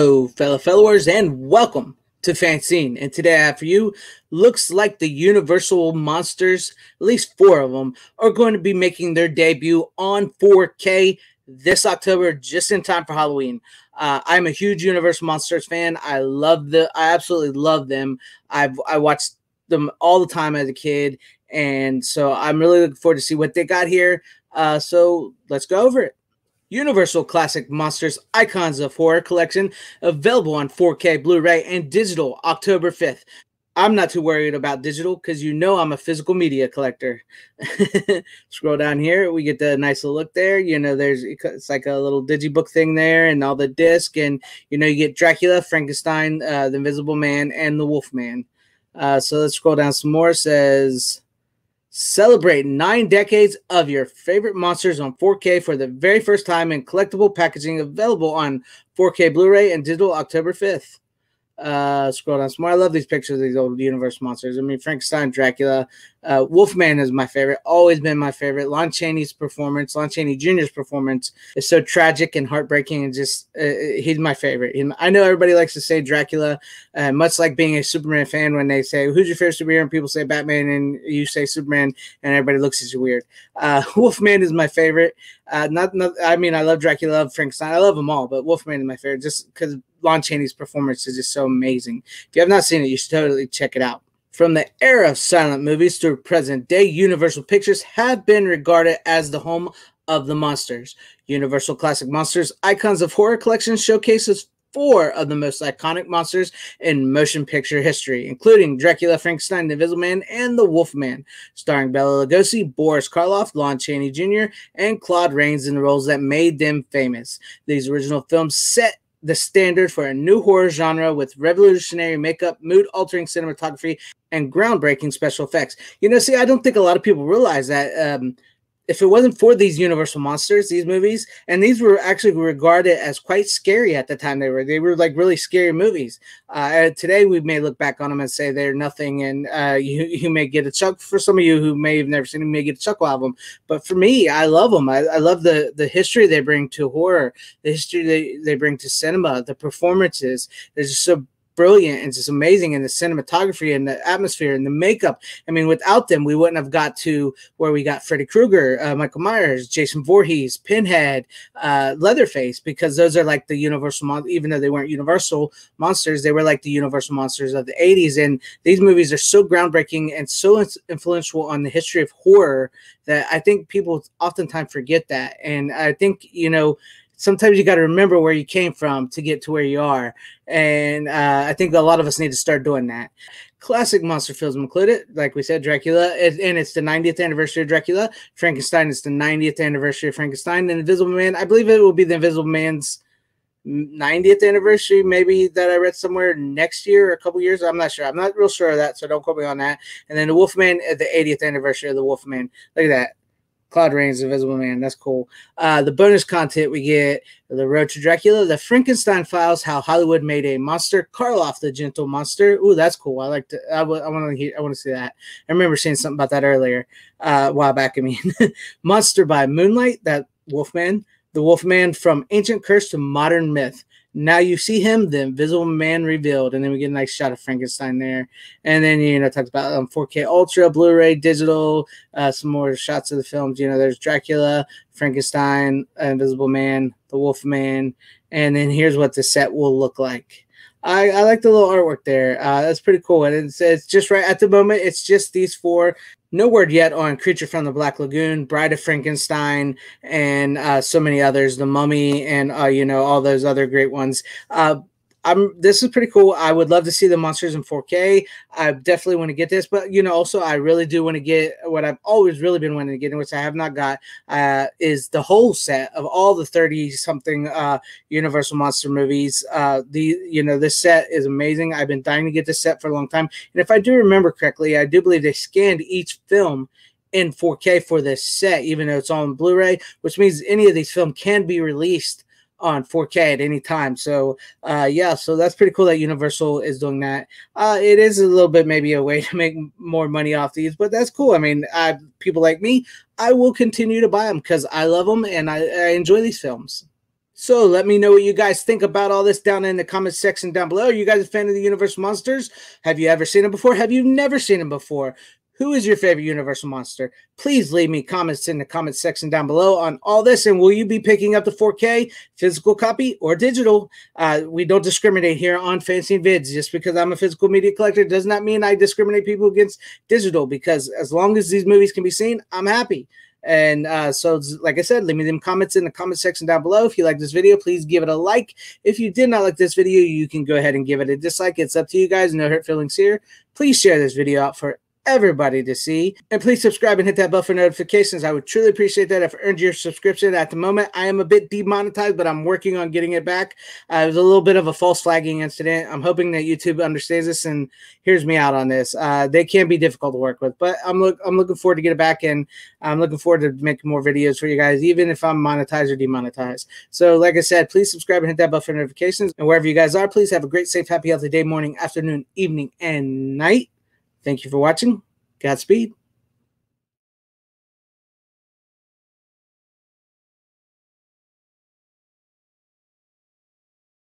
Hello, fellow followers, and welcome to FanZcene. And today I have for you, looks like the Universal monsters, at least 4 of them, are going to be making their debut on 4K this October, just in time for Halloween. I'm a huge Universal Monsters fan. I absolutely love them. I watched them all the time as a kid, and so I'm really looking forward to see what they got here. So let's go over it. Universal Classic Monsters Icons of Horror Collection, available on 4K Blu-ray and digital October 5th. I'm not too worried about digital because you know I'm a physical media collector. Scroll down here, we get the nice little look there. You know, it's like a little digibook thing there and all the disc, and you know you get Dracula, Frankenstein, the Invisible Man, and the Wolfman. So let's scroll down some more. It says, celebrate 9 decades of your favorite monsters on 4K for the very first time in collectible packaging, available on 4K Blu-ray and digital October 5th. Scroll down some more. I love these pictures of these old Universal monsters. I mean, Frankenstein, Dracula, Wolfman is my favorite. Always been my favorite. Lon Chaney Jr.'s performance is so tragic and heartbreaking, and just he's my favorite. I know everybody likes to say Dracula, much like being a Superman fan. When they say who's your favorite superhero, and people say Batman, and you say Superman, and everybody looks at you weird. Wolfman is my favorite. I mean, I love Dracula, I love Frankenstein, I love them all, but Wolfman is my favorite just because Lon Chaney's performance is just so amazing. If you have not seen it, you should totally check it out. From the era of silent movies through present day, Universal Pictures have been regarded as the home of the monsters. Universal Classic Monsters Icons of Horror Collection showcases 4 of the most iconic monsters in motion picture history, including Dracula, Frankenstein, the Invisible Man, and the Wolfman, starring Bela Lugosi, Boris Karloff, Lon Chaney Jr., and Claude Rains in the roles that made them famous. These original films set the standard for a new horror genre with revolutionary makeup, mood-altering cinematography, and groundbreaking special effects. You know, see, I don't think a lot of people realize that if it wasn't for these Universal monsters, these movies, and these were actually regarded as quite scary at the time they were like really scary movies. Today we may look back on them and say they're nothing, and you may get a chuckle. For some of you who may have never seen them, may get a chuckle out of them. But for me, I love them. I love the history they bring to horror, the history they bring to cinema, the performances. They're just so brilliant and just amazing, in the cinematography and the atmosphere and the makeup. I mean, without them, we wouldn't have got to where we got Freddy Krueger, Michael Myers, Jason Voorhees, Pinhead, Leatherface, because those are like the Universal even though they weren't Universal monsters, they were like the Universal monsters of the 80s. And these movies are so groundbreaking and so influential on the history of horror that I think people oftentimes forget that. And I think, you know, sometimes you got to remember where you came from to get to where you are. And I think a lot of us need to start doing that. Classic monster films included, like we said, Dracula, and it's the 90th anniversary of Dracula. Frankenstein is the 90th anniversary of Frankenstein. And Invisible Man, I believe it will be the Invisible Man's 90th anniversary, maybe, that I read somewhere next year or a couple years. I'm not sure. I'm not real sure of that, so don't quote me on that. And then the Wolfman, the 80th anniversary of the Wolfman. Look at that. Claude Rains, Invisible Man. That's cool. The bonus content, we get The Road to Dracula, The Frankenstein Files, How Hollywood Made a Monster, Karloff, the Gentle Monster. Ooh, that's cool. I like to. I want to see that. I remember seeing something about that earlier, a while back. I mean, Monster by Moonlight, that Wolfman. The Wolfman from Ancient Curse to Modern Myth. Now you see him, the Invisible Man revealed, and then we get a nice shot of Frankenstein there. And then, you know, talks about 4K Ultra, Blu-ray, digital, some more shots of the films. You know, there's Dracula, Frankenstein, Invisible Man, the Wolfman, and then here's what the set will look like. I like the little artwork there. That's pretty cool. And it's just right at the moment. It's just these 4. No word yet on Creature from the Black Lagoon, Bride of Frankenstein, and so many others, The Mummy, and you know, all those other great ones. This is pretty cool. I would love to see the monsters in 4K. I definitely want to get this, but you know, also I really do want to get what I've always really been wanting to get, which I have not got, is the whole set of all the 30-something Universal monster movies. This set is amazing. I've been dying to get this set for a long time, and if I do remember correctly, I do believe they scanned each film in 4K for this set, even though it's on Blu-ray, which means any of these films can be released on 4K at any time. So yeah, so that's pretty cool that Universal is doing that. It is a little bit maybe a way to make more money off these, but that's cool. I mean, people like me, I will continue to buy them because I love them and I enjoy these films. So let me know what you guys think about all this down in the comment section down below. Are you guys a fan of the Universal Monsters? Have you ever seen them before? Have you never seen them before? Who is your favorite Universal Monster? Please leave me comments in the comment section down below on all this. And will you be picking up the 4K physical copy or digital? We don't discriminate here on FanZcene Vids. Just because I'm a physical media collector does not mean I discriminate people against digital, because as long as these movies can be seen, I'm happy. And so, like I said, leave me them comments in the comment section down below. If you like this video, please give it a like. If you did not like this video, you can go ahead and give it a dislike. It's up to you guys. No hurt feelings here. Please share this video out for everybody to see, and please subscribe and hit that bell for notifications. I would truly appreciate that. I've earned your subscription. At the moment, I am a bit demonetized, but I'm working on getting it back. It was a little bit of a false flagging incident. I'm hoping that YouTube understands this and hears me out on this. They can be difficult to work with, but I'm looking forward to get it back, and I'm looking forward to making more videos for you guys, even if I'm monetized or demonetized. So like I said, please subscribe and hit that bell for notifications, and wherever you guys are, please have a great, safe, happy, healthy day, morning, afternoon, evening, and night. Thank you for watching. Godspeed.